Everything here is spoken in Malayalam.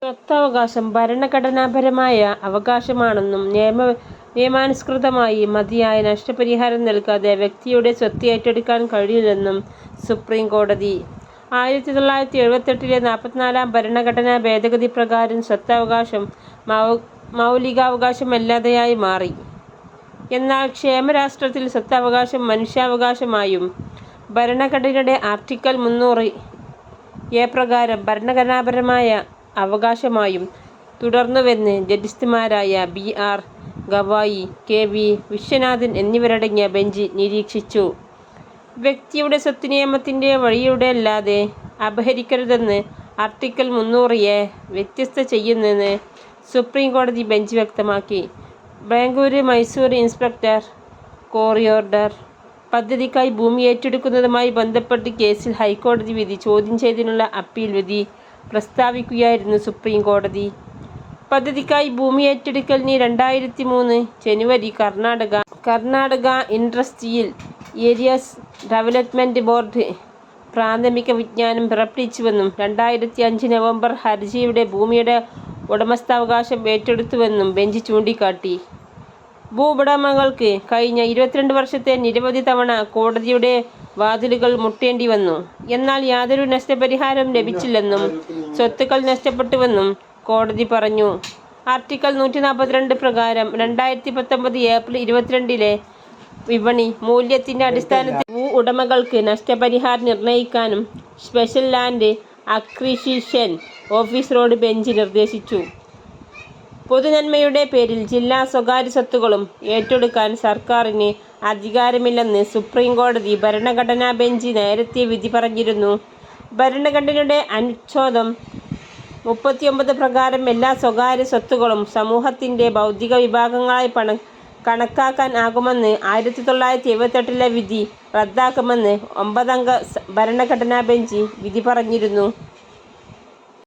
സ്വത്തവകാശം ഭരണഘടനാപരമായ അവകാശമാണെന്നും നിയമാനുസൃതമായി മതിയായ നഷ്ടപരിഹാരം നൽകാതെ വ്യക്തിയുടെ സ്വത്ത് ഏറ്റെടുക്കാൻ കഴിയില്ലെന്നും സുപ്രീം കോടതി. 1978 44-ാം ഭരണഘടനാ ഭേദഗതി പ്രകാരം സ്വത്തവകാശം മൗലികാവകാശമല്ലാതെയായി മാറി. എന്നാൽ ക്ഷേമരാഷ്ട്രത്തിൽ സ്വത്തവകാശം മനുഷ്യാവകാശമായും ഭരണഘടനയുടെ ആർട്ടിക്കിൾ 300A പ്രകാരം ഭരണഘടനാപരമായ അവകാശമായും തുടർന്നുവെന്ന് ജസ്റ്റിസുമാരായ BR ഗവായി, KV വിശ്വനാഥൻ എന്നിവരടങ്ങിയ ബെഞ്ച് നിരീക്ഷിച്ചു. വ്യക്തിയുടെ സ്വത്ത് നിയമത്തിൻ്റെ വഴിയിലൂടെയല്ലാതെ അപഹരിക്കരുതെന്ന് ആർട്ടിക്കിൾ 300A വ്യവസ്ഥ ചെയ്യുന്നെന്ന് സുപ്രീം കോടതി ബെഞ്ച് വ്യക്തമാക്കി. ബാംഗ്ലൂർ മൈസൂർ ഇൻസ്പെക്ടർ കോറിഡോർ പദ്ധതിക്കായി ഭൂമി ഏറ്റെടുക്കുന്നതുമായി ബന്ധപ്പെട്ട കേസിൽ ഹൈക്കോടതി വിധി ചോദ്യം ചെയ്തുള്ള അപ്പീൽ വിധി പ്രസ്താവിക്കുകയായിരുന്നു സുപ്രീം കോടതി. പദ്ധതിക്കായി ഭൂമി ഏറ്റെടുക്കലിന് 2003 ജനുവരി Karnataka industrial areas development board പ്രാഥമിക വിജ്ഞാപനം പുറപ്പെടുവിച്ചുവെന്നും 2005 നവംബർ ഹർജിയുടെ ഭൂമിയുടെ ഉടമസ്ഥാവകാശം ഏറ്റെടുത്തുവെന്നും ബെഞ്ച് ചൂണ്ടിക്കാട്ടി. ഭൂവുടമകൾക്ക് കഴിഞ്ഞ 22 വർഷത്തെ നിരവധി തവണ കോടതിയുടെ വാതിലുകൾ മുട്ടേണ്ടി വന്നു. എന്നാൽ യാതൊരു നഷ്ടപരിഹാരവും ലഭിച്ചില്ലെന്നും സ്വത്തുക്കൾ നഷ്ടപ്പെട്ടുവെന്നും കോടതി പറഞ്ഞു. ആർട്ടിക്കിൾ 142 പ്രകാരം 2019 ഏപ്രിൽ 22 വിപണി മൂല്യത്തിൻ്റെ അടിസ്ഥാനത്തിൽ ഉടമകൾക്ക് നഷ്ടപരിഹാരം നിർണ്ണയിക്കാനും സ്പെഷ്യൽ ലാൻഡ് അക്വിസിഷൻ ഓഫീസറോട് ബെഞ്ച് നിർദ്ദേശിച്ചു. പൊതുനന്മയുടെ പേരിൽ ജില്ലാ സ്വകാര്യ സ്വത്തുക്കളും ഏറ്റെടുക്കാൻ സർക്കാരിന് അധികാരമില്ലെന്ന് സുപ്രീം കോടതി ഭരണഘടനാ ബെഞ്ച് നേരത്തെ വിധി പറഞ്ഞിരുന്നു. ഭരണഘടനയുടെ അനുച്ഛേദം 39 പ്രകാരം എല്ലാ സ്വകാര്യ സ്വത്തുക്കളും സമൂഹത്തിൻ്റെ ഭൗതിക വിഭാഗങ്ങളായി കണക്കാക്കാൻ ആകുമെന്ന് 1978 വിധി റദ്ദാക്കുമെന്ന് 9 അംഗ ഭരണഘടനാ ബെഞ്ച് വിധി പറഞ്ഞിരുന്നു.